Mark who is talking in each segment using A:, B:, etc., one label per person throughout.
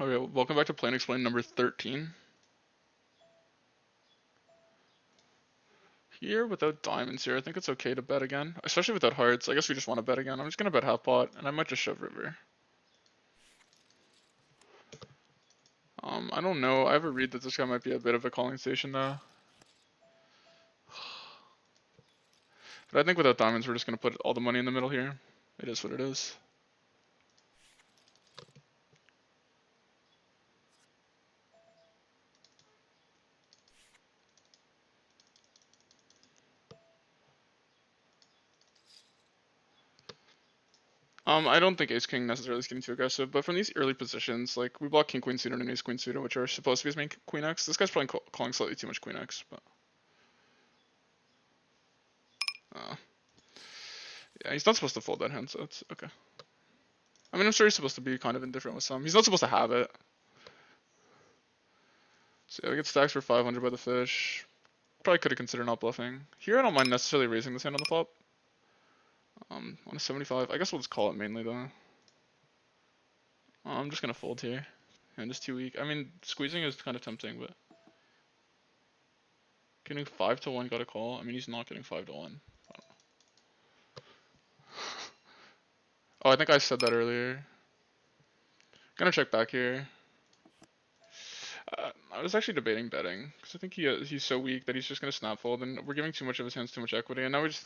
A: Okay, welcome back to Plain Explain number 13. Here without diamonds here, I think it's okay to bet again. Especially without hearts. I guess we just want to bet again. I'm just gonna bet half pot, and I might just shove river. I don't know. I have a read that this guy might be a bit of a calling station though. But I think without diamonds, we're just gonna put all the money in the middle here. It is what it is. I don't think Ace King necessarily is getting too aggressive, but from these early positions, like we block King Queen suited and Ace Queen suited, which are supposed to be his main Queen X. This guy's probably calling slightly too much Queen X, but yeah, he's not supposed to fold that hand, so it's okay. I mean, I'm sure he's supposed to be kind of indifferent with some. He's not supposed to have it. So yeah, we get stacks for 500 by the fish. Probably could have considered not bluffing. Here I don't mind necessarily raising this hand on the flop. On a 75. I guess we'll just call it mainly though. I'm just gonna fold here. And just too weak. I mean, squeezing is kind of tempting, but getting 5 to 1 got a call. I mean, he's not getting 5 to 1. Oh, I think I said that earlier. Gonna check back here. I was actually debating betting because I think he's so weak that he's just gonna snap fold, and we're giving too much of his hands too much equity, and now we just.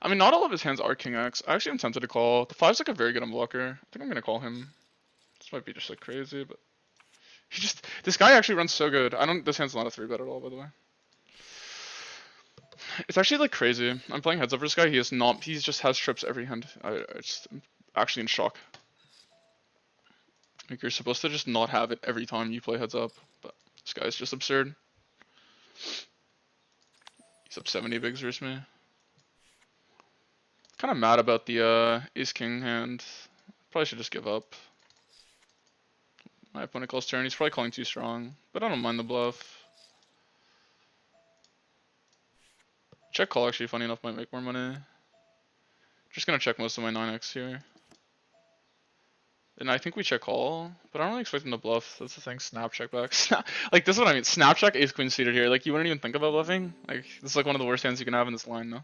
A: I mean, not all of his hands are King X. I actually am tempted to call. The 5's like a very good unblocker. I think I'm gonna call him. This might be just like crazy, but this guy actually runs so good. This hand's not a 3-bet at all, by the way. It's actually like crazy. I'm playing heads up for this guy. He just has trips every hand. I'm actually in shock. Like you're supposed to just not have it every time you play heads up, but this guy's just absurd. He's up 70 bigs versus me. Kind of mad about the ace king hand. Probably should just give up. My opponent calls turn. He's probably calling too strong, but I don't mind the bluff. Check call actually, funny enough, might make more money. Just gonna check most of my 9x here. And I think we check call, but I don't really expect him to bluff. That's the thing, snap check back. Like, this is what I mean. Snap check ace queen suited here. Like, you wouldn't even think about bluffing. Like, this is like one of the worst hands you can have in this line, though.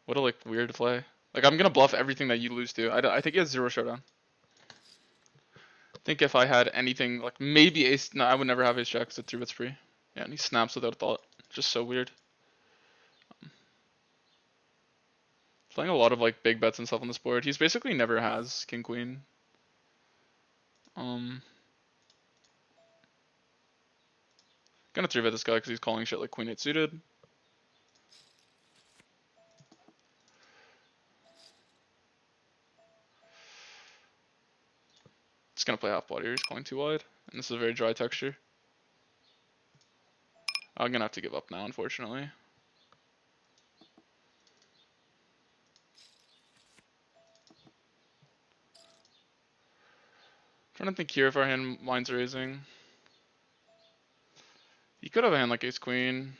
A: What a, like, weird play. Like, I'm gonna bluff everything that you lose to. I think he has 0 showdown. I think if I had anything, like, maybe ace... No, I would never have ace jack because it's 3 bets free. Yeah, and he snaps without a thought. Just so weird. Playing a lot of, like, big bets and stuff on this board. He's basically never has king queen. Gonna 3-bet this guy because he's calling shit like queen 8 suited. Just gonna play half pot here. He's calling too wide, and this is a very dry texture. I'm gonna have to give up now, unfortunately. Trying to think here if our hand minds raising. He could have a hand like ace queen.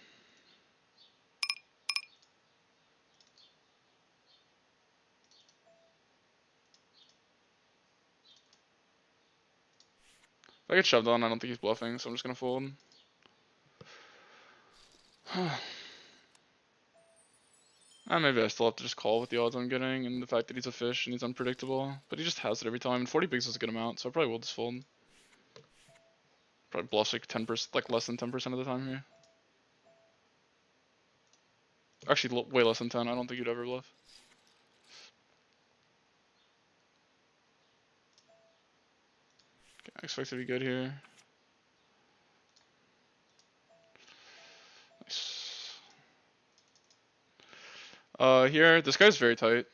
A: If I get shoved on, I don't think he's bluffing, so I'm just gonna fold. Maybe I still have to just call with the odds I'm getting and the fact that he's a fish and he's unpredictable. But he just has it every time, and 40 bigs is a good amount, so I probably will just fold. Probably bluffs like 10%, like less than 10% of the time here. Actually, way less than 10. I don't think you'd ever bluff. Okay, I expect to be good here. Nice. Here, this guy's very tight.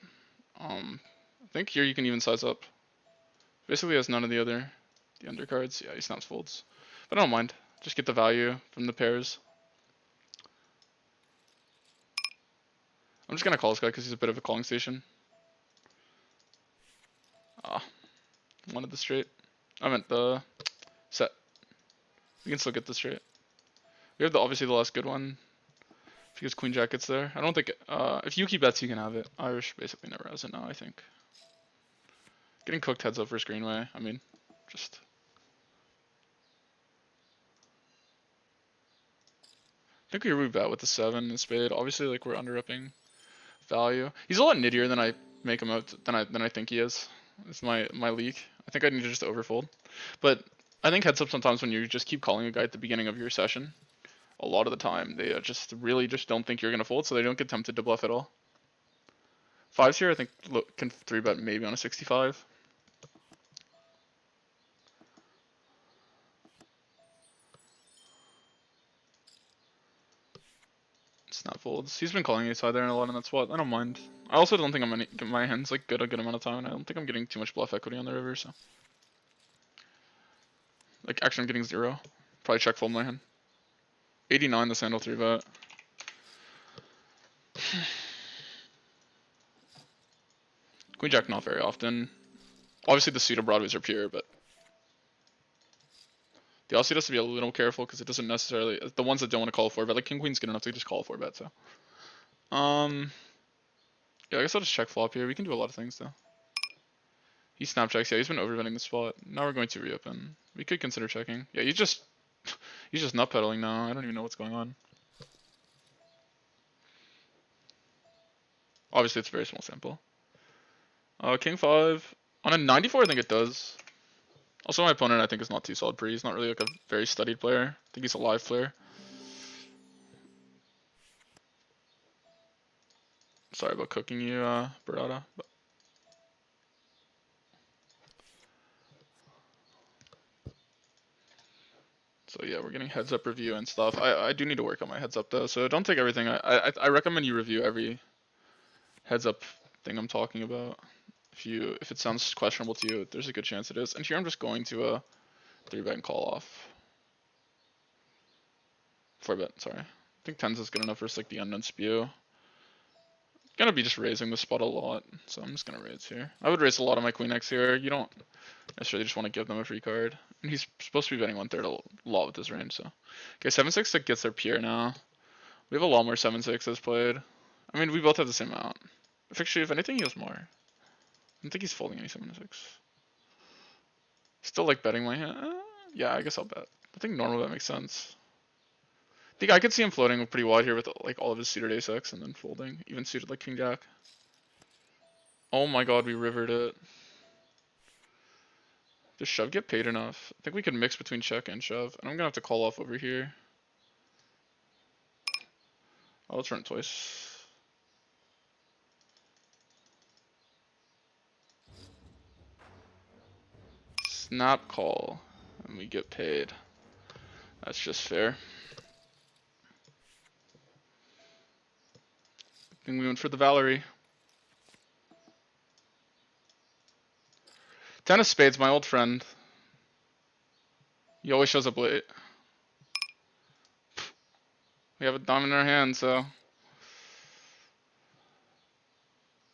A: I think here you can even size up. Basically has none of the undercards. Yeah, he snaps folds. But I don't mind. Just get the value from the pairs. I'm just gonna call this guy because he's a bit of a calling station. Wanted the straight. I meant the set. We can still get the straight. We have obviously the last good one. Because queen jack gets there. I don't think if you keep bets you can have it. Irish basically never has it now, I think. Getting cooked heads up versus Greenway. I mean, just. I think we rebet with the 7 in spade. Obviously, like we're under-upping value. He's a lot nittier than I make him out than I think he is. It's my leak. I think I need to just overfold. But I think heads up sometimes when you just keep calling a guy at the beginning of your session, a lot of the time they just really just don't think you're gonna fold, so they don't get tempted to bluff at all. 5s here, I think can 3-bet maybe on a 65. Snap folds. He's been calling ace high there in a lot in that spot. I don't mind. I also don't think I'm gonna get my hands like a good amount of time, and I don't think I'm getting too much bluff equity on the river, so. Like actually I'm getting 0. Probably check fold my hand. 89 the sandal 3-bet. Queen jack not very often. Obviously the pseudo broadways are pure, but the offsuit has to be a little careful because it doesn't necessarily the ones that don't want to call a 4-bet, like king queen's good enough to just call a 4-bet. So yeah, I guess I'll just check flop here. We can do a lot of things though. He snap checks. Yeah, he's been overbetting the spot. Now we're going to reopen. We could consider checking. Yeah, he's just nut pedaling now. I don't even know what's going on. Obviously it's a very small sample. King 5 on a 94. I think it does. Also, my opponent I think is not too solid pre. He's not really like a very studied player. I think he's a live player. Sorry about cooking you, Barada. But... So yeah, we're getting heads up review and stuff. I do need to work on my heads up though, so don't take everything. I recommend you review every heads up thing I'm talking about. If it sounds questionable to you, there's a good chance it is. And here I'm just going to 3-bet and call off. 4-bet, sorry. I think 10s is good enough versus like the unknown spew. Gonna be just raising the spot a lot, so I'm just gonna raise here. I would raise a lot of my queen X here. You don't necessarily just want to give them a free card. And he's supposed to be betting 1/3 a lot with this range, so. Okay, 7-6 that gets their pure now. We have a lot more 7-6s played. I mean, we both have the same amount. Actually, if anything, he has more. I don't think he's folding any 7-6. Still like betting my hand. Yeah, I guess I'll bet. I think normal bet makes sense. I think I could see him floating pretty wide here with like all of his suited ace-x and then folding, even suited like king jack. Oh my god, we rivered it. Does shove get paid enough? I think we could mix between check and shove, and I'm gonna have to call off over here. Oh, let's run it twice. Snap call, and we get paid. That's just fair. I think we went for the Valerie. 10 of spades, my old friend. He always shows up late. We have a diamond in our hand, so.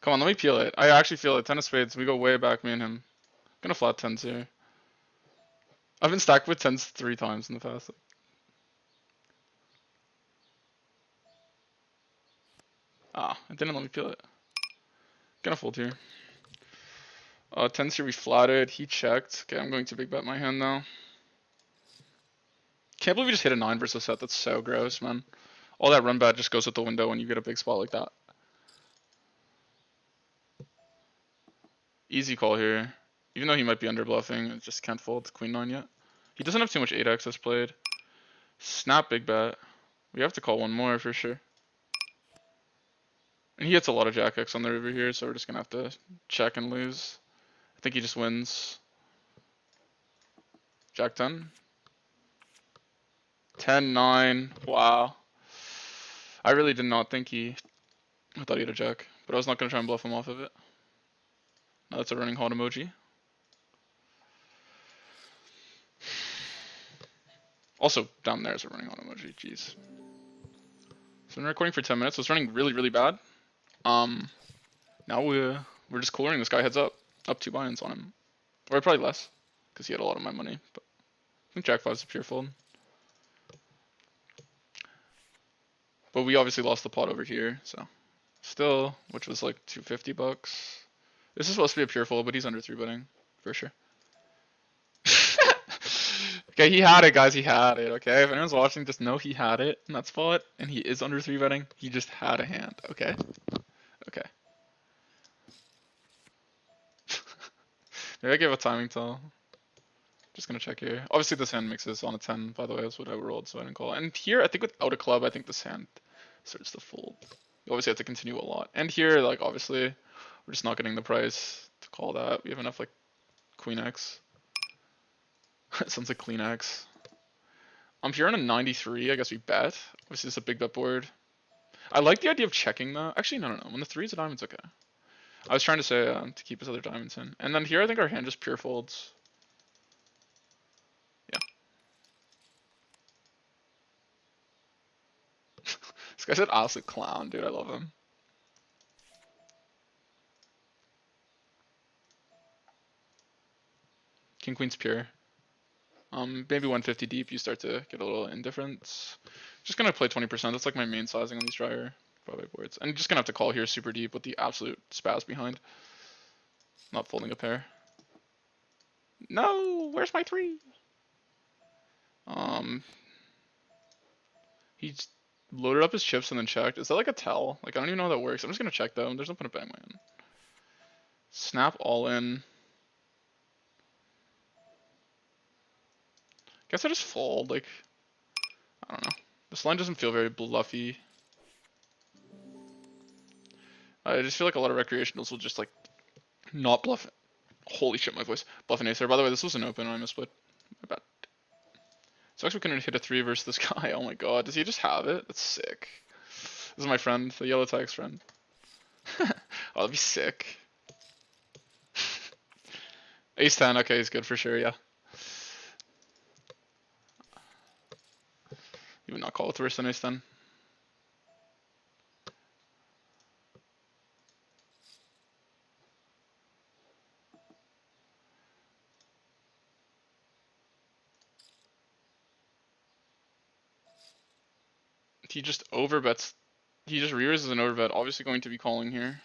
A: Come on, let me peel it. I actually feel it. 10 of spades. We go way back, me and him. Gonna flat 10s here. I've been stacked with 10s 3 times in the past. Ah, it didn't let me peel it. Gonna fold here. 10s here we flatted. He checked. Okay, I'm going to big bet my hand now. Can't believe we just hit a 9 versus a set. That's so gross, man. All that run bet just goes out the window when you get a big spot like that. Easy call here. Even though he might be under bluffing, I just can't fold queen 9 yet. He doesn't have too much 8x played. Snap big bet. We have to call one more for sure. And he hits a lot of jack X on the river here, so we're just gonna have to check and lose. I think he just wins. Jack 10. 10-9. Wow. I really did not think I thought he had a jack, but I was not gonna try and bluff him off of it. Now that's a running hot emoji. Also, down there is a running hot emoji. Jeez. So I've been recording for 10 minutes. So it's running really, really bad. Now we're just cooling this guy heads up 2 buy-ins on him, or probably less, because he had a lot of my money. But I think Jack 5 is a pure fold. But we obviously lost the pot over here, so still, which was like $250. This is supposed to be a pure fold, but he's under 3-betting for sure. Okay, he had it, guys. He had it. Okay, if anyone's watching, just know he had it in that spot, and he is under 3-betting. He just had a hand. Okay. Okay. Maybe I give a timing tell. Just gonna check here. Obviously, this hand mixes on a 10. By the way, that's what I rolled, so I didn't call. And here, I think without a club, I think this hand starts to fold. You obviously have to continue a lot. And here, like obviously, we're just not getting the price to call that. We have enough like Queen X. Sounds like Queen X. Here on a 93, I guess we bet. Obviously, it's a big bet board. I like the idea of checking though. Actually, no. When the 3's a diamond, it's okay. I was trying to say to keep his other diamonds in. And then here, I think our hand just pure folds. Yeah. This guy's an absolute clown, dude. I love him. King Queen's pure. Maybe 150 deep, you start to get a little indifference. Just gonna play 20%. That's like my main sizing on these drier 5-8 boards. And just gonna have to call here super deep with the absolute spaz behind. Not folding a pair. No, where's my 3? He's loaded up his chips and then checked. Is that like a tell? Like I don't even know how that works. I'm just gonna check though. There's no point in betting my hand. Snap all in. Guess I just fold. Like I don't know. This line doesn't feel very bluffy. I just feel like a lot of recreationals will just like not bluff. Holy shit, my voice. Bluff an ace there. By the way, this was an open. I missplit. My bad. So actually we couldn't hit a 3 versus this guy. Oh my god. Does he just have it? That's sick. This is my friend, the yellow tags friend. Oh, that'd be sick. Ace 10. Okay, he's good for sure. Yeah. You would not call with worse than ace 10. He just overbets. He just re-raises an overbet. Obviously going to be calling here.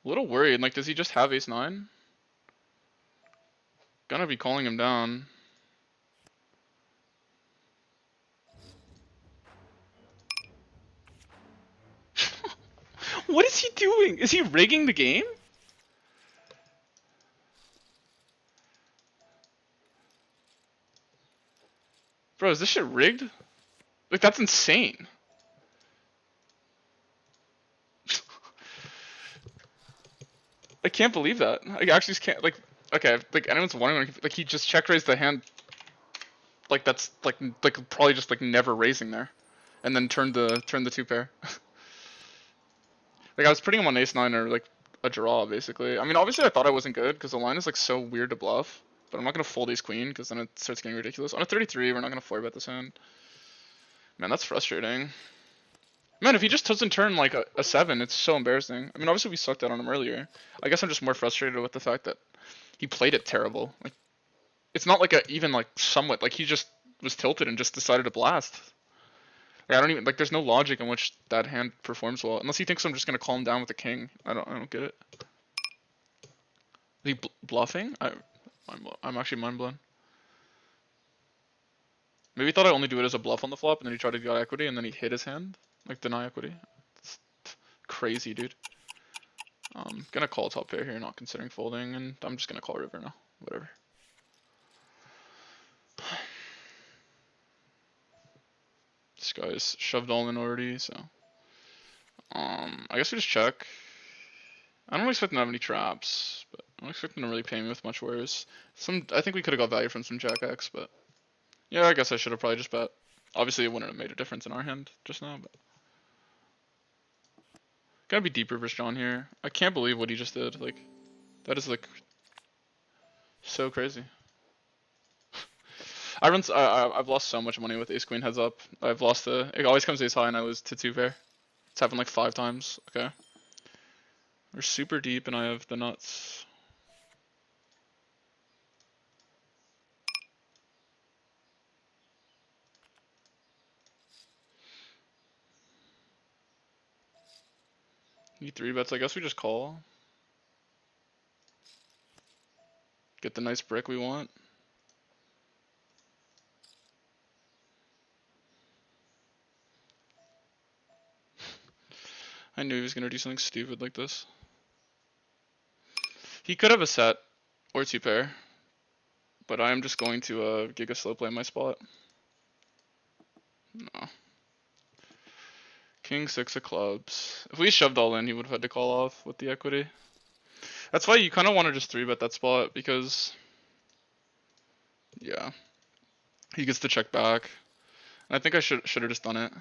A: A little worried. Like, does he just have ace 9? Gonna be calling him down. What is he doing? Is he rigging the game? Bro, is this shit rigged? Like, that's insane. I can't believe that. I actually just can't, like, okay, like, anyone's wondering, like, he just check raised the hand, like, that's, like probably just, like, never raising there. And then turned the 2 pair. Like, I was putting him on ace 9 or, like, a draw, basically. I mean, obviously I thought I wasn't good, because the line is, like, so weird to bluff. But I'm not gonna fold ace queen, because then it starts getting ridiculous. On a 33, we're not gonna 4-bet this hand. Man, that's frustrating. Man, if he just doesn't turn like a 7, it's so embarrassing. I mean, obviously we sucked out on him earlier. I guess I'm just more frustrated with the fact that he played it terrible. Like, it's not like even like somewhat, like he just was tilted and just decided to blast. Like, I don't even, like there's no logic in which that hand performs well. Unless he thinks I'm just gonna call him down with the king. I don't get it. Is he bluffing? I'm actually mind blown. Maybe he thought I only do it as a bluff on the flop, and then he tried to get equity, and then he hit his hand. Like, deny equity. It's crazy, dude. Gonna call top pair here, not considering folding, and I'm just gonna call river now. Whatever. This guy's shoved all in already, so. I guess we just check. I don't expect him to have any traps, but I don't expect him to really pay me with much worse. I think we could have got value from some Jack X, but. Yeah, I guess I should have probably just bet. Obviously, it wouldn't have made a difference in our hand just now, but. Gotta be deeper versus John here. I can't believe what he just did. Like, that is like so crazy. I've lost so much money with ace queen heads up. I've lost it always comes ace high and I lose to 2 pair. It's happened like 5 times. Okay. We're super deep and I have the nuts. He 3 bets. I guess we just call. Get the nice brick we want. I knew he was gonna do something stupid like this. He could have a set or two pair, but I am just going to Giga slow play my spot. No. King 6 of clubs. If we shoved all in, he would have had to call off with the equity. That's why you kind of want to just 3-bet that spot, because yeah, he gets to check back. And I think I should have just done it.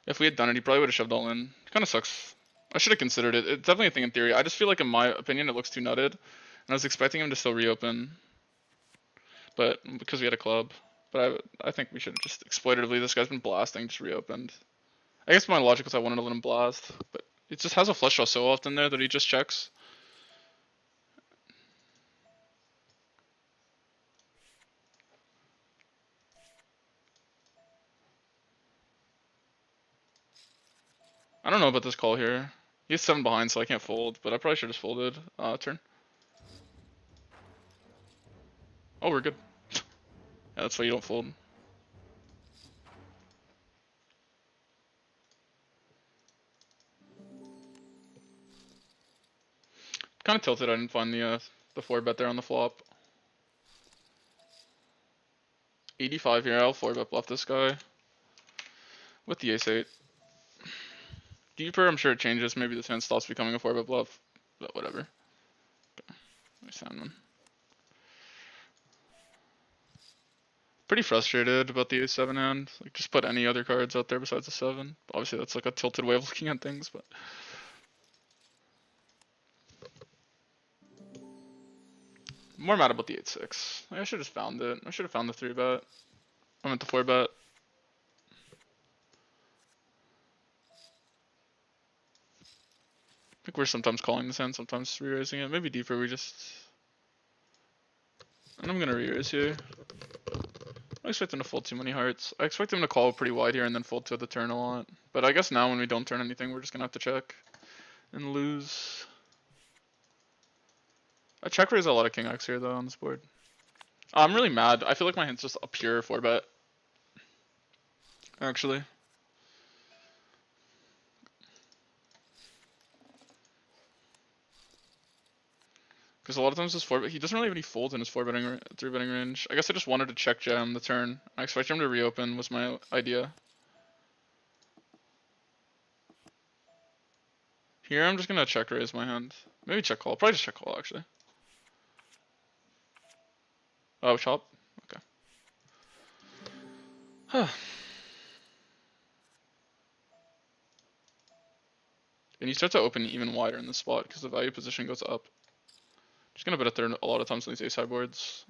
A: If we had done it, he probably would have shoved all in. Kind of sucks. I should have considered it. It's definitely a thing in theory. I just feel like, in my opinion, it looks too nutted. And I was expecting him to still reopen, but because we had a club. But I think we should have just exploitatively. This guy's been blasting, just reopened. I guess my logic was I wanted to let him blast, but it just has a flush draw so often there that he just checks. I don't know about this call here. He has 7 behind, so I can't fold, but I probably should have just folded. Turn. Oh, we're good. Yeah, that's why you don't fold. Kind of tilted. I didn't find the 4-bet there on the flop. 85 here. I'll 4-bet bluff this guy with the ace-8. Deeper, I'm sure it changes. Maybe this hand stops becoming a 4-bet bluff, but whatever. Okay. Let me sound one. Pretty frustrated about the ace-7 hand. Like, just put any other cards out there besides the 7. Obviously, that's like a tilted way of looking at things, but I'm more mad about the 8-6. Like, I should have just found it. I should have found the 3-bet. I meant the 4-bet. I think we're sometimes calling this hand, sometimes re-raising it. Maybe deeper, we just... And I'm gonna re-raise here. I expect him to fold too many hearts. I expect him to call pretty wide here and then fold to the turn a lot. But I guess now when we don't turn anything, we're just gonna have to check and lose. I check raise a lot of king X here though on this board. I'm really mad. I feel like my hand's just a pure 4-bet. Actually. Because a lot of times his 4-bet, he doesn't really have any folds in his 4-betting, 3-betting range. I guess I just wanted to check jam the turn. I expect him to reopen was my idea. Here I'm just gonna check raise my hand. Maybe check call. Probably just check call actually. Oh, chop? Okay. Huh. And you start to open even wider in this spot because the value position goes up. Just gonna bet it there a lot of times on these ace high boards.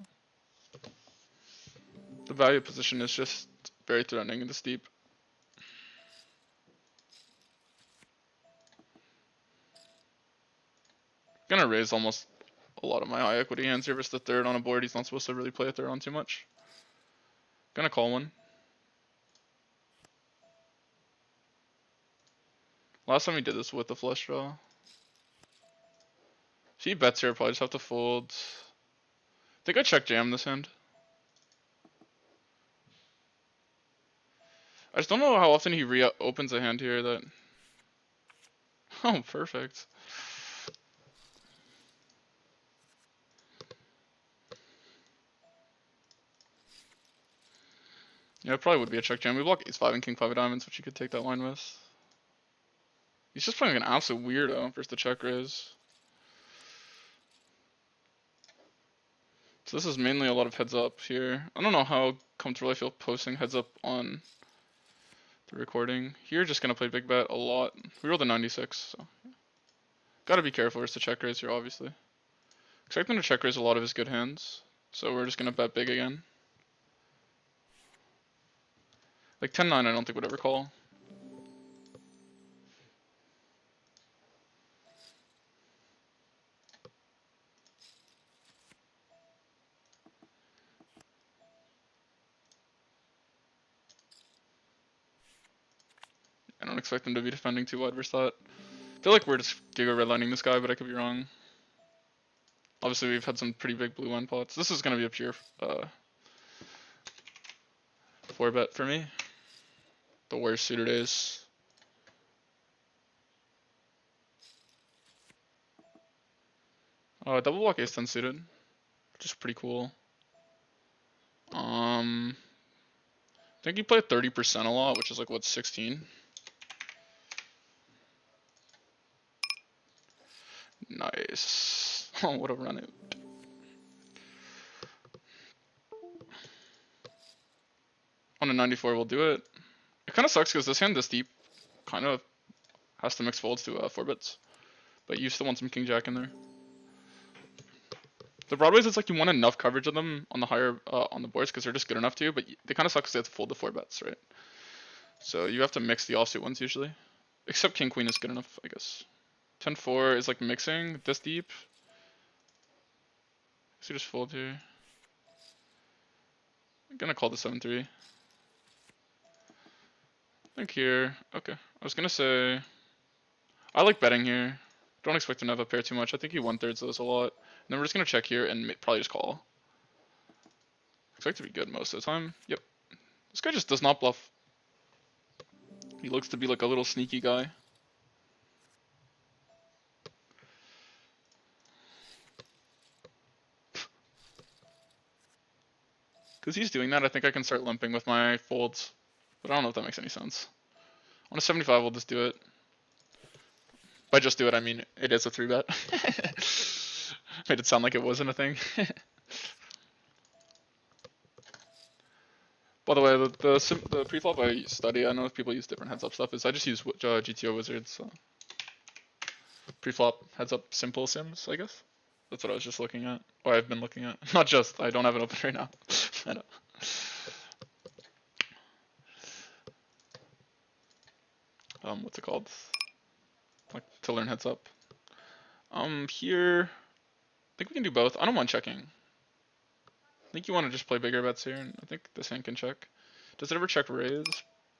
A: The value position is just very threatening and this deep. Gonna raise almost a lot of my high equity hands here versus the third on a board. He's not supposed to really play a third on too much. Gonna call one. Last time we did this with the flush draw. If he bets here, I'll probably just have to fold. I think I check jam this hand. I just don't know how often he reopens a hand here that... Oh, perfect. Yeah, it probably would be a check jam. We block ace-5 and king-5 of diamonds, which you could take that line with. He's just playing like an absolute weirdo versus the check raise. So this is mainly a lot of heads up here. I don't know how comfortable I feel posting heads up on the recording. Here, just gonna play big bet a lot. We rolled a 96, so gotta be careful versus the check raise here, obviously. Expecting to check raise a lot of his good hands, so we're just gonna bet big again. Like 10-9, I don't think would ever call. I don't expect them to be defending too wide versus that. feel like we're just giga redlining this guy, but I could be wrong. Obviously, we've had some pretty big blue line pots. This is gonna be a pure 4-bet for me. The worst suited ace. Double block ace 10 suited, which is pretty cool. I think you play 30% a lot, which is like what, 16? Nice. Oh, what a run it. On a 94, we'll do it. It kind of sucks because this hand this deep kind of has to mix folds to 4-bets, but you still want some king jack in there. The broadways, it's like you want enough coverage of them on the higher on the boards because they're just good enough to, but they kind of suck because they have to fold the 4-bets, right? So you have to mix the offsuit ones usually, except king queen is good enough, I guess. 10-4 is like mixing this deep. So you just fold here. I'm gonna call the 7-3. I think here. Okay. I was gonna say I like betting here. Don't expect him to have a pair too much. I think he 1/3 those a lot. And then we're just gonna check here and probably just call. Expect to be good most of the time. Yep. This guy just does not bluff. He looks to be like a little sneaky guy. Because he's doing that, I think I can start limping with my folds. But I don't know if that makes any sense. On a 75, we'll just do it. By just do it, I mean it is a 3-bet. Made it sound like it wasn't a thing. By the way, the preflop I study, I know if people use different heads up stuff, is I just use GTO wizards. So. Preflop heads up simple sims, I guess. That's what I was just looking at. Or I've been looking at. Not just, I don't have it open right now. I know. What's it called? Like to learn heads up. Here, I think we can do both. I don't mind checking. I think you want to just play bigger bets here, and I think this hand can check. Does it ever check raise?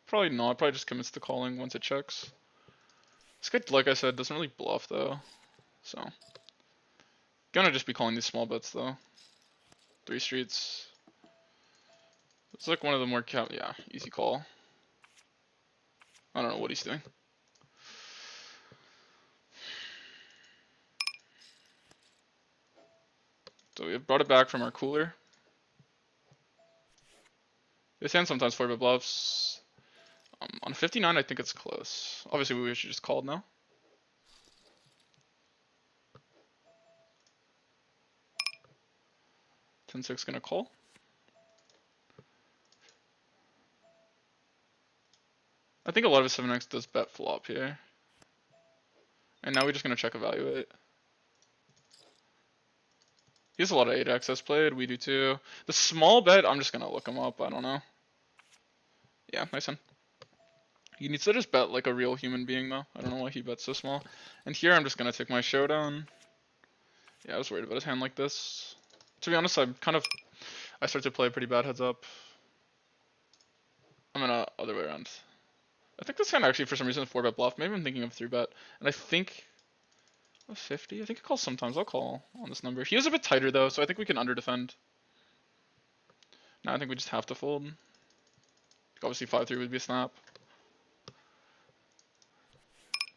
A: Probably not. Probably just commits to calling once it checks. This guy, like I said, doesn't really bluff though, so gonna just be calling these small bets though. 3 streets. It's like one of the more yeah, easy call. I don't know what he's doing. So we have brought it back from our cooler. This hand sometimes 4-bet bluffs. On 59, I think it's close. Obviously, we should just call now. (10-6) gonna call. I think a lot of his 7x does bet flop here. And now we're just gonna check evaluate. He has a lot of 8x played, we do too. The small bet, I'm just gonna look him up, I don't know. Yeah, nice one. He needs to just bet like a real human being though. I don't know why he bets so small. And here I'm just gonna take my showdown. Yeah, I was worried about his hand like this. To be honest, I start to play pretty bad heads up. I'm gonna other way around. I think this hand actually for some reason 4-bet bluff. Maybe I'm thinking of 3-bet. And I think 50. I think it calls sometimes. I'll call on this number. He is a bit tighter though, so I think we can under defend. Now I think we just have to fold. Obviously 5-3 would be a snap.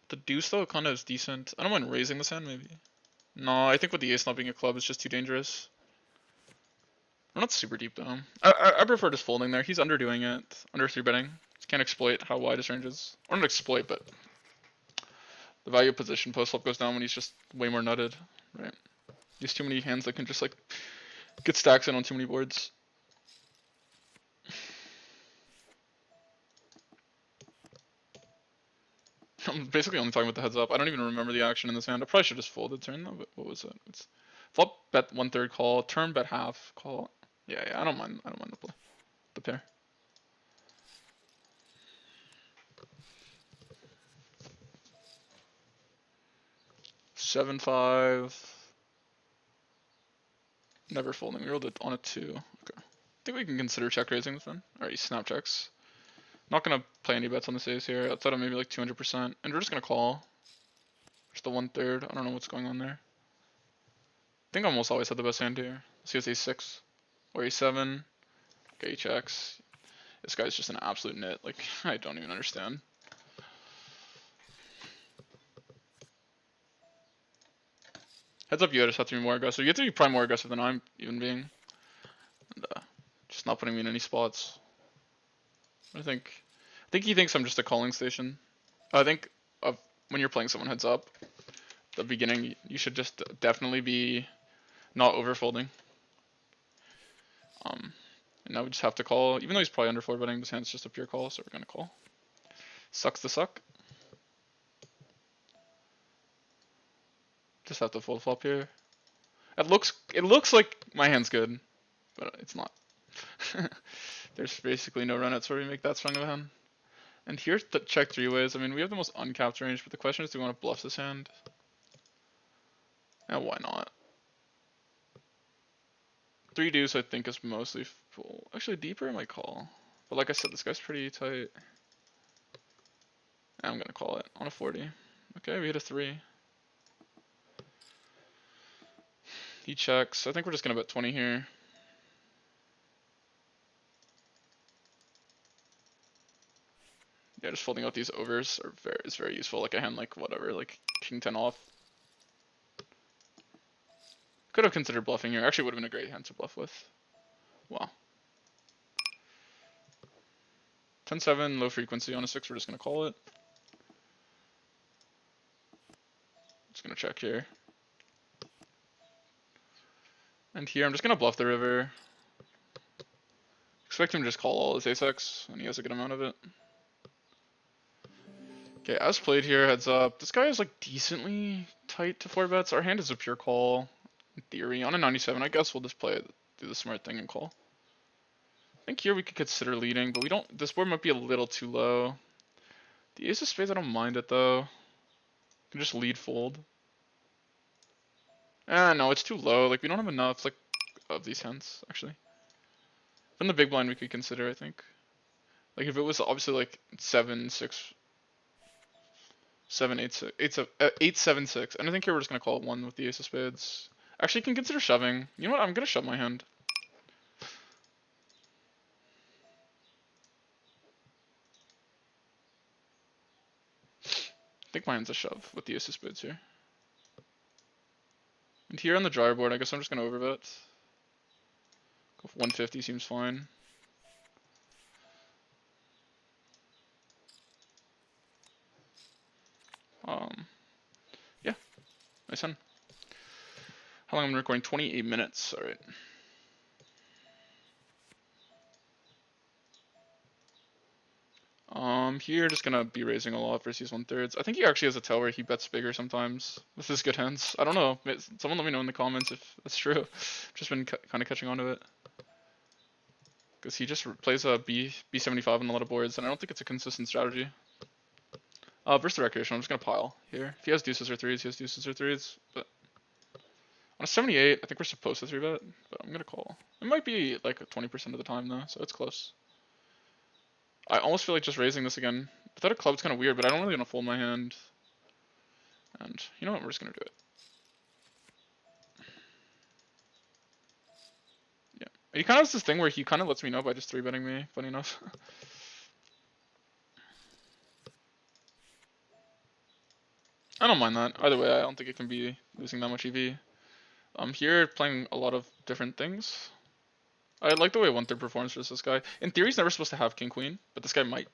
A: The deuce though kind of is decent. I don't mind raising this hand maybe. No, I think with the ace not being a club, it's just too dangerous. I'm not super deep though. I prefer just folding there. He's underdoing it. Under 3-betting. He can't exploit how wide his range is. Or not exploit, but the value of position post flop goes down when he's just way more nutted, right? He has too many hands that can just like get stacks in on too many boards. I'm basically only talking about the heads up. I don't even remember the action in this hand. I probably should just folded turn though, but what was it? It's flop bet 1/3 call, turn bet half call. Yeah, I don't mind the play. The pair. (7-5). Never folding. We rolled it on a 2. Okay. I think we can consider check raising this then. Alright, he snap checks. Not gonna play any bets on this ace here, outside of maybe like 200%. And we're just gonna call. Just the 1/3. I don't know what's going on there. I think I almost always had the best hand here. See, it's A6 or A7. Okay, he checks. This guy's just an absolute nit. Like, I don't even understand. Heads up, you just have to be more aggressive. You have to be probably more aggressive than I'm even being. And, just not putting me in any spots. I think he thinks I'm just a calling station. I think when you're playing someone heads up, the beginning, you should just definitely be not overfolding. And now we just have to call, even though he's probably under 4-betting, this hand's just a pure call, so we're gonna call. Sucks to suck. Just have to fold flop here. It looks like my hand's good, but it's not. There's basically no runouts where we make that strong of a hand. And here's the check 3 ways. I mean, we have the most uncapped range, but the question is, do we want to bluff this hand? And why not? 3 deuce, I think, is mostly full. Actually, deeper I might call. But like I said, this guy's pretty tight. I'm gonna call it on a 40. Okay, we hit a 3. He checks. I think we're just gonna bet 20 here. Yeah, just folding out these overs is very useful. Like a hand like whatever, like king 10 off. Could have considered bluffing here. Actually, would have been a great hand to bluff with. Wow. 10-7, low frequency on a 6. We're just gonna call it. Just gonna check here. And here, I'm just gonna bluff the river. Expect him to just call all his ace-x, and he has a good amount of it. Okay, as played here, heads up. This guy is like decently tight to 4 bets. Our hand is a pure call, in theory. On a 97, I guess we'll just play it, do the smart thing and call. I think here we could consider leading, but we don't. This board might be a little too low. The ace of spades, I don't mind it though. You can just lead fold. No, it's too low. Like we don't have enough like of these hands actually. From the big blind, we could consider. I think. Like if it was obviously like 7, 6. 7, 8, 6, 8, 7, 6. And I think here we're just gonna call it 1 with the ace of spades. Actually, you can consider shoving. You know what? I'm gonna shove my hand. I think my hand's a shove with the ace of spades here. And here on the dryer board, I guess I'm just gonna overbet. Go for 150 seems fine. Yeah, nice hand. How long am I recording? 28 minutes. All right. Here just gonna be raising a lot versus 1/3. I think he actually has a tell where he bets bigger sometimes with his good hands. I don't know. Someone let me know in the comments if that's true. Just been kind of catching on to it. Because he just plays a B75 on a lot of boards, and I don't think it's a consistent strategy. Versus the recreation, I'm just gonna pile here. If he has deuces or 3s, he has deuces or 3s. But on a 78, I think we're supposed to 3-bet, but I'm gonna call. It might be like 20% of the time though, so it's close. I almost feel like just raising this again. Without a club, it's kind of weird, but I don't really want to fold my hand. And you know what? We're just gonna do it. Yeah. He kind of has this thing where he kind of lets me know by just 3-betting me. Funny enough. I don't mind that. Either way, I don't think it can be losing that much EV. I'm here playing a lot of different things. I like the way 1/3 performs versus this guy. In theory, he's never supposed to have king queen, but this guy might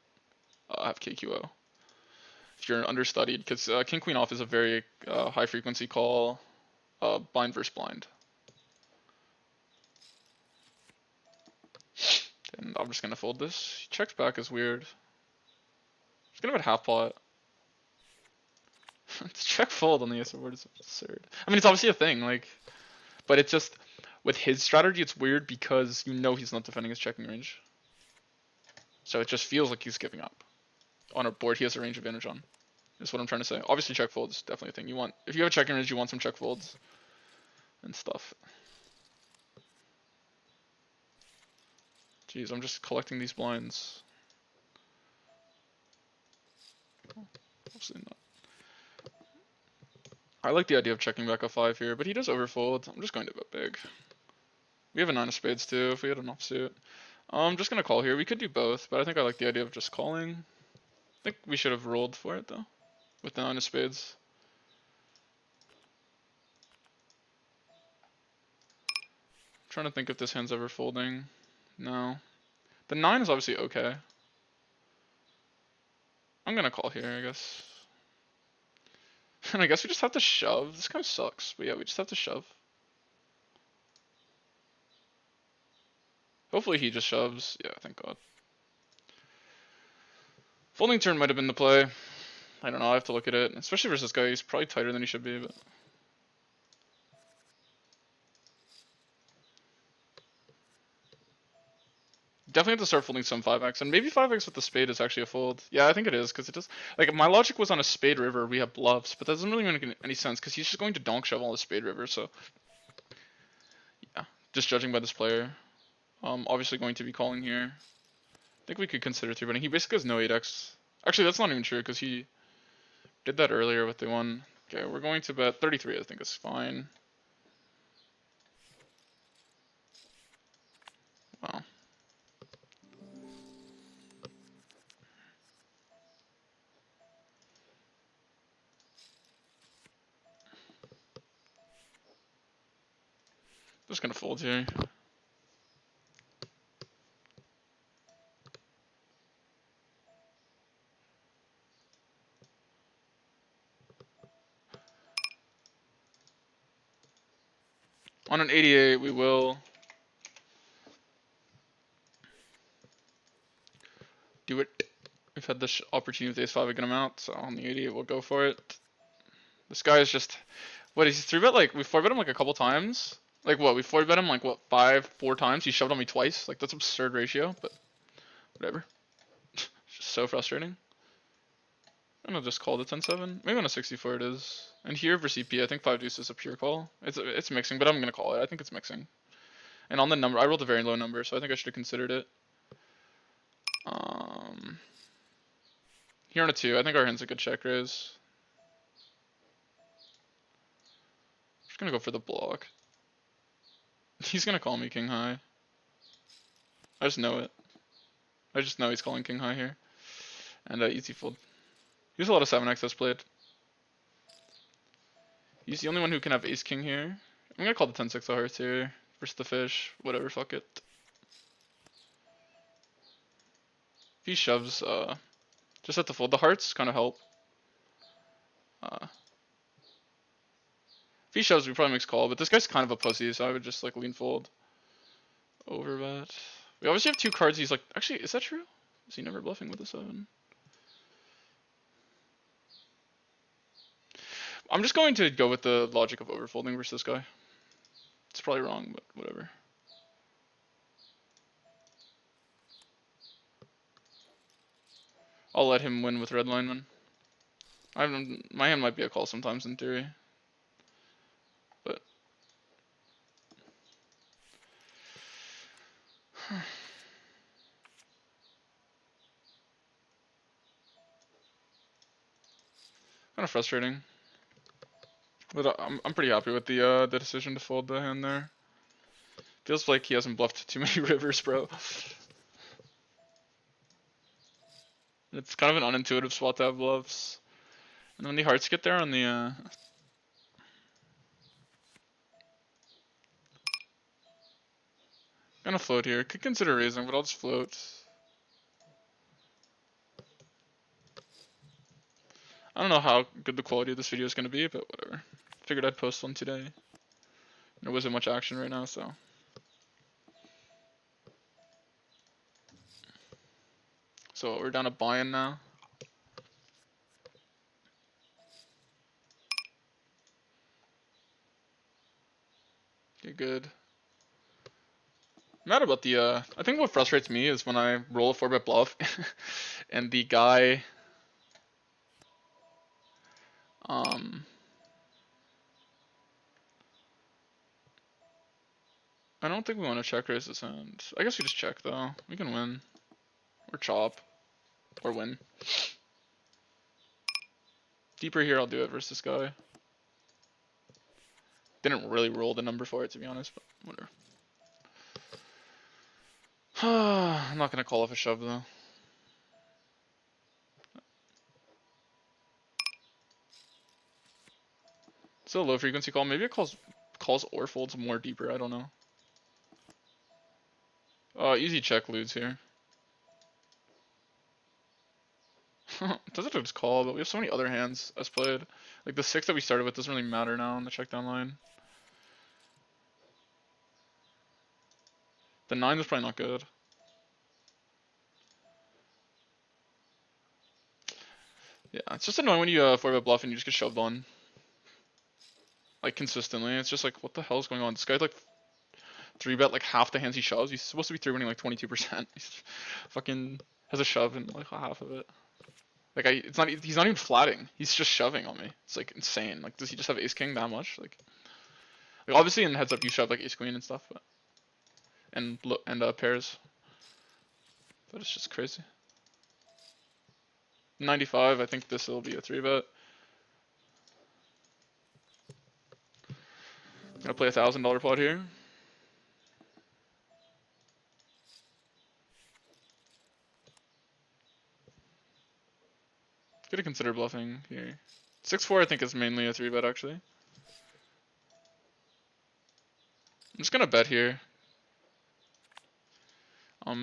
A: have KQO if you're understudied, because king queen off is a very high frequency call, blind versus blind. And I'm just gonna fold this. He checks back is weird. Just gonna bet half pot. It's check fold on the ace of board is absurd. I mean, it's obviously a thing, like, but it's just with his strategy, it's weird because you know he's not defending his checking range. So it just feels like he's giving up on a board he has a range advantage on. Is what I'm trying to say. Obviously, check fold is definitely a thing you want. If you have a checking range, you want some check folds and stuff. Jeez, I'm just collecting these blinds. Obviously not. I like the idea of checking back a 5 here, but he does overfold. I'm just going to bet big. We have a 9 of spades too, if we had an offsuit. I'm just gonna call here. We could do both, but I think I like the idea of just calling. I think we should have rolled for it though, with the 9 of spades. I'm trying to think if this hand's ever folding. No. The 9 is obviously okay. I'm gonna call here, I guess. And I guess we just have to shove. This kind of sucks, but yeah, we just have to shove. Hopefully he just shoves. Yeah, thank God. Folding turn might have been the play. I don't know, I have to look at it. Especially versus this guy, he's probably tighter than he should be, but... Definitely have to start folding some 5x, and maybe 5x with the spade is actually a fold. Yeah, I think it is, because it does... Like, my logic was on a spade river, we have bluffs, but that doesn't really make any sense, because he's just going to donk shove all the spade river, so... Yeah, just judging by this player. Obviously going to be calling here. I think we could consider 3-betting. He basically has no 8x. Actually, that's not even true, because he did that earlier with the one. Okay, we're going to bet 33, I think is fine. Wow. Just gonna fold here. On an 88, we will do it. We've had this opportunity with ace 5 a good amount, so on the 88, we'll go for it. This guy is just, what is he 3-bet? Like, we 4-bet him like a couple times. Like, what, we 4-bet him like, what, 4 times? He shoved on me twice. Like, that's absurd ratio, but whatever. It's just so frustrating. I'm gonna just call the 10-7. Maybe on a 64 it is. And here for CP, I think 5 deuce is a pure call. It's mixing, but I'm gonna call it. I think it's mixing. And on the number, I rolled a very low number, so I think I should have considered it. Here on a 2, I think our hand's a good check raise. Just gonna go for the block. He's gonna call me king high. I just know it. I just know he's calling king high here. And easy fold. He's a lot of 7x that's played. He's the only one who can have ace king here. I'm gonna call the 10-6 the hearts here. Versus the fish. Whatever, fuck it. If he shoves, just have to fold. The hearts kind of help. If he shoves, we probably makes call, but this guy's kind of a pussy, so I would just like lean fold. Overbet. We obviously have 2 cards. He's like, actually, is that true? Is he never bluffing with a 7? I'm just going to go with the logic of overfolding versus this guy. It's probably wrong, but whatever. I'll let him win with red lineman. My hand might be a call sometimes in theory. But kind of frustrating. But I'm pretty happy with the decision to fold the hand there. Feels like he hasn't bluffed too many rivers, bro. It's kind of an unintuitive spot to have bluffs. And when the hearts get there on the gonna float here. Could consider raising, but I'll just float. I don't know how good the quality of this video is gonna be, but whatever. Figured I'd post one today. There wasn't much action right now, so. So we're down to buy-in now. Okay, good. I'm mad about the, I think what frustrates me is when I roll a 4-bet bluff and the guy, I don't think we want to check raise this hand. I guess we just check though. We can win. Or chop. Or win. Deeper here, I'll do it versus this guy. Didn't really roll the number for it, to be honest, but whatever. I'm not gonna call off a shove though. Still a low frequency call. Maybe it calls or folds more deeper. I don't know. Easy check leads here. Doesn't just call, but we have so many other hands as played. Like the 6 that we started with doesn't really matter now on the check down line. The 9 is probably not good. Yeah, it's just annoying when you 4-bet bluff and you just get shoved on. Like consistently. It's just like, what the hell is going on? This guy's like 3-bet like half the hands he shoves. He's supposed to be 3-betting like 22%. He's fucking has a shove in like half of it. Like he's not even flatting. He's just shoving on me. It's like insane. Like does he just have ace king that much? Like obviously in heads up you shove like ace queen and stuff, but and pairs. But it's just crazy. 95. I think this will be a 3-bet. Gonna play $1,000 pot here. Gonna consider bluffing here. 6-4 I think is mainly a 3-bet actually. I'm just gonna bet here.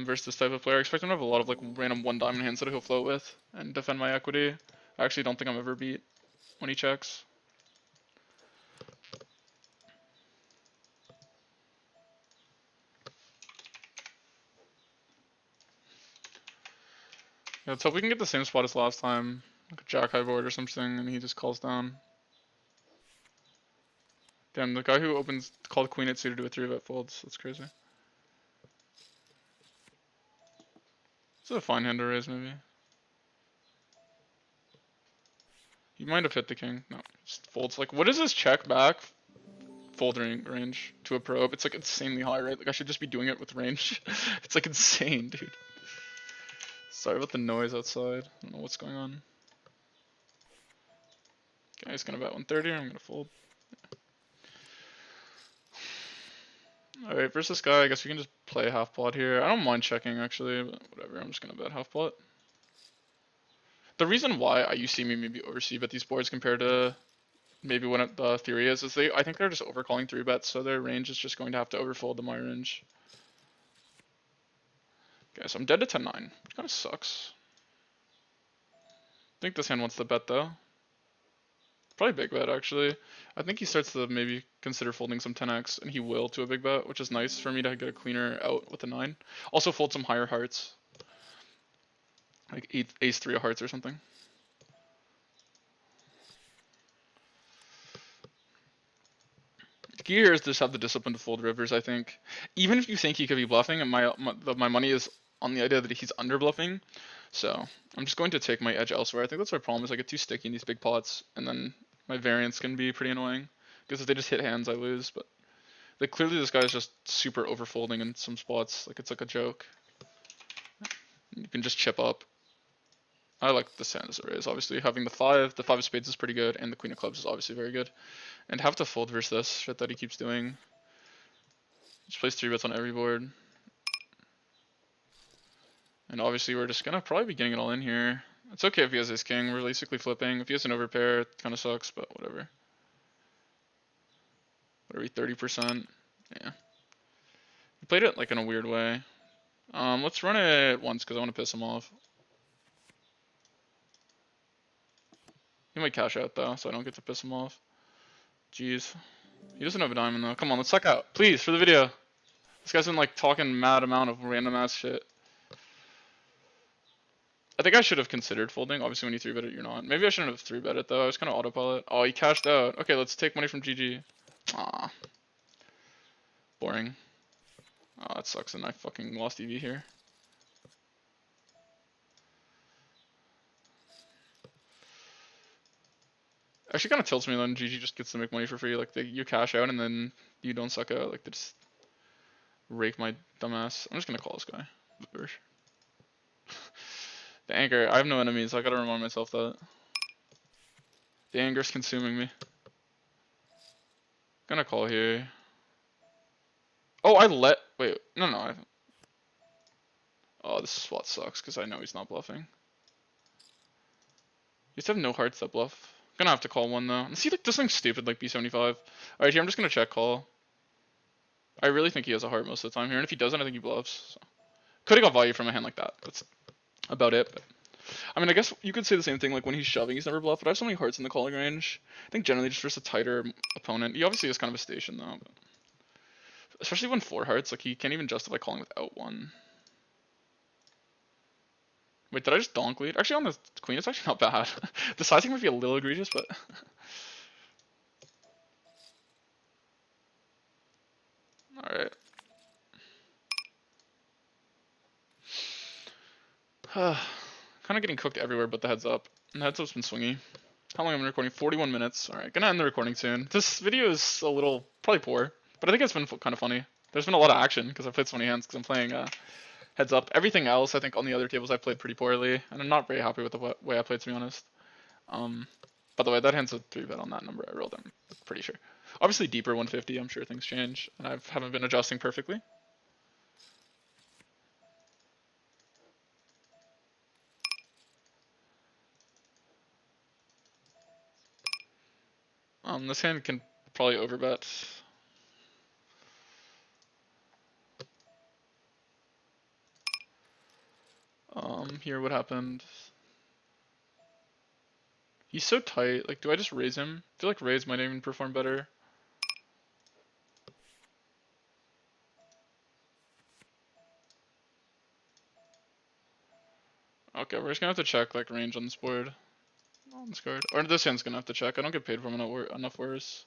A: Versus this type of player. I expect him to have a lot of like random 1 diamond hands that he'll float with and defend my equity. I actually don't think I'm ever beat when he checks. Yeah, let's hope we can get the same spot as last time. Like a jack high board or something, and he just calls down. Damn, the guy who called queen at suited to a 3-bet folds. That's crazy. This is a fine hand to raise, maybe. He might have hit the king. No, just folds. Like, what is his check back folding range to a probe? It's like insanely high, right? Like, I should just be doing it with range. It's like insane, dude. Sorry about the noise outside. I don't know what's going on. Okay, he's gonna bet 130. I'm gonna fold. Alright, versus this guy, I guess we can just play half pot here. I don't mind checking actually, but whatever. I'm just gonna bet half pot. The reason why you see me maybe oversee bet these boards compared to maybe what the theory is I think they're just overcalling 3-bets, so their range is just going to have to overfold the my range. Okay, so I'm dead to 10-9, which kind of sucks. I think this hand wants to bet though. Probably big bet actually. I think he starts to maybe consider folding some 10x, and he will to a big bet, which is nice for me to get a cleaner out with a 9. Also fold some higher hearts. Like ace 3 of hearts or something. Key here is just have the discipline to fold rivers, I think. Even if you think he could be bluffing, and my money is on the idea that he's under bluffing. So I'm just going to take my edge elsewhere. I think that's my problem is I get too sticky in these big pots, and then my variance can be pretty annoying. Because if they just hit hands, I lose. But like clearly this guy is just super overfolding in some spots. Like it's like a joke. You can just chip up. I like this hand as a raise. Obviously having the 5 of spades is pretty good, and the queen of clubs is obviously very good. And have to fold versus this shit that he keeps doing. Just plays 3-bets on every board. And obviously we're just gonna probably be getting it all in here. It's okay if he has his king, we're basically flipping. If he has an overpair, it kinda sucks, but whatever. What are we, 30%? Yeah. He played it like in a weird way. Let's run it once because I want to piss him off. He might cash out though, so I don't get to piss him off. Jeez. He doesn't have a diamond though. Come on, let's suck out. Please, for the video. This guy's been like talking mad amount of random ass shit. I think I should have considered folding. Obviously when you 3-bet it, you're not. Maybe I shouldn't have 3-bet it though. I was kind of autopilot. Oh, he cashed out. Okay, let's take money from GG. Ah. Boring. Oh, that sucks and I fucking lost EV here. Actually kind of tilts me then. GG just gets to make money for free. Like you cash out and then you don't suck out. Like they just rake my dumbass. I'm just gonna call this guy. The anger. I have no enemies. I gotta remind myself that. The anger's consuming me. Gonna call here. Oh, wait, no. Oh, this spot sucks because I know he's not bluffing. You just have no hearts that bluff. Gonna have to call one though. Let's see, like, does something stupid like B75. Alright, here I'm just gonna check call. I really think he has a heart most of the time here, and if he doesn't, I think he bluffs. So. Could've got value from a hand like that. That's about it. But, I mean, I guess you could say the same thing, like when he's shoving, he's never bluffed, but I have so many hearts in the calling range. I think generally just versus a tighter opponent. He obviously has kind of a station though. But especially when 4 hearts, like he can't even justify calling without 1. Wait, did I just donk lead? Actually, on the queen, it's actually not bad. The sizing might be a little egregious, but... Alright. Kind of getting cooked everywhere but the heads up. And the heads up's been swingy. How long have I been recording? 41 minutes. Alright, gonna end the recording soon. This video is a little, probably poor, but I think it's been kind of funny. There's been a lot of action because I've played so many hands because I'm playing heads up. Everything else, I think on the other tables I played pretty poorly, and I'm not very happy with the way I played, to be honest. By the way, that hand's a 3-bet on that number I rolled, I'm pretty sure. Obviously deeper 150, I'm sure things change, and I haven't been adjusting perfectly. This hand can probably overbet. Here what happened? He's so tight, like do I just raise him? I feel like raise might even perform better. Okay, we're just gonna have to check like range on this board. On this card. Or this hand's gonna have to check. I don't get paid for him enough worse.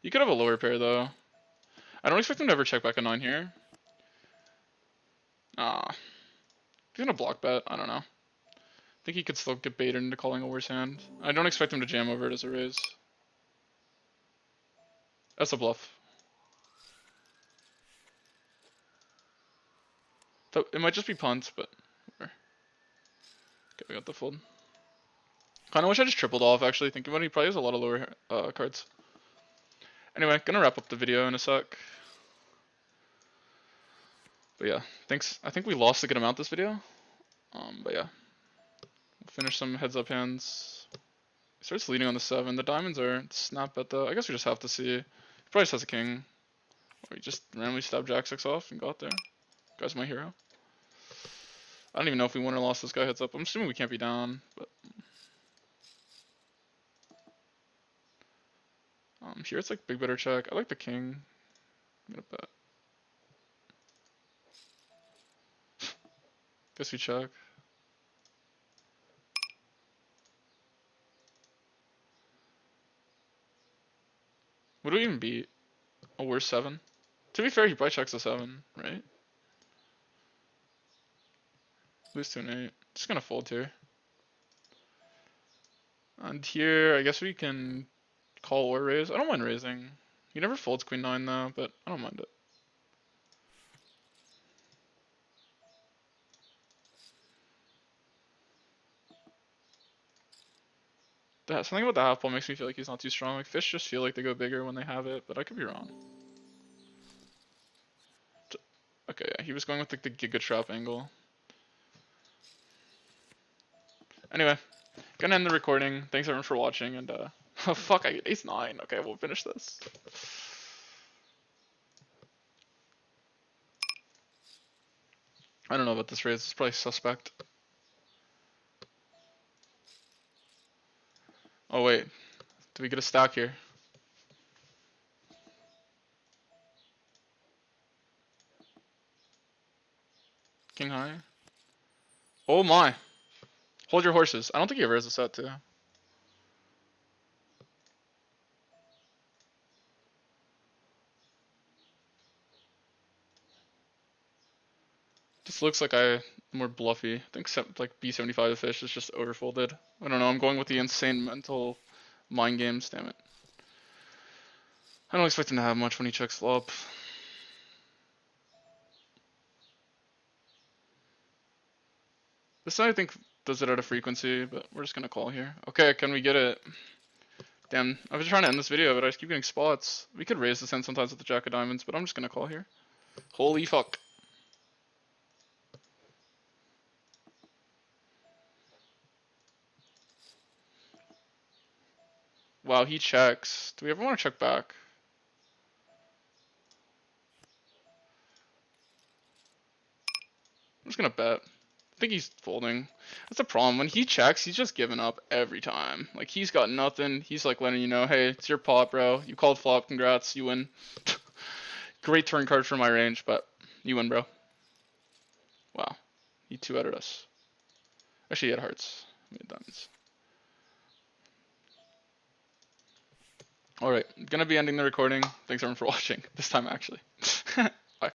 A: You could have a lower pair though. I don't expect him to ever check back a 9 here. Ah. He's gonna block bet, I don't know. I think he could still get baited into calling a worse hand. I don't expect him to jam over it as a raise. That's a bluff. It might just be punt, but okay, we got the fold. Kinda wish I just tripled off actually, thinking about it, he probably has a lot of lower cards. Anyway, gonna wrap up the video in a sec. But yeah, thanks. I think we lost a good amount this video. But yeah. We'll finish some heads up hands. He starts leading on the 7. The diamonds are snap bet though. I guess we just have to see. He probably just has a king. Or he just randomly stabbed Jack 6 off and got there. Guy's my hero. I don't even know if we won or lost this guy heads up. I'm assuming we can't be down, but here it's like big better check. I like the king. I'm gonna bet. Guess we check. What do we even beat? A worse 7? To be fair, he probably checks a 7, right? Lose to an 8. Just gonna fold here. And here, I guess we can call or raise. I don't mind raising. He never folds queen 9 though, but I don't mind it. Something about the half ball makes me feel like he's not too strong. Like fish just feel like they go bigger when they have it, but I could be wrong. Okay, yeah, he was going with like the Giga Trap angle. Anyway, gonna end the recording. Thanks everyone for watching, and oh fuck, I get ace 9. Okay, we'll finish this. I don't know about this raise. It's probably suspect. Oh wait, do we get a stack here? King high. Oh my. Hold your horses. I don't think he ever has a set too. This looks like I'm more bluffy. I think like B75 the fish is just overfolded. I don't know. I'm going with the insane mental mind games. Damn it. I don't expect him to have much when he checks flop. This side I think does it at a frequency, but we're just gonna call here. Okay, can we get it? Damn, I was trying to end this video, but I just keep getting spots. We could raise this hand sometimes with the Jack of Diamonds, but I'm just gonna call here. Holy fuck. Wow, he checks. Do we ever want to check back? I'm just gonna bet. I think he's folding. That's the problem. When he checks, he's just giving up every time. Like, he's got nothing. He's like letting you know, hey, it's your pot, bro. You called flop. Congrats. You win. Great turn card for my range, but you win, bro. Wow. He 2-outed us. Actually, he had hearts. He had diamonds. Alright. Gonna be ending the recording. Thanks everyone for watching. This time, actually.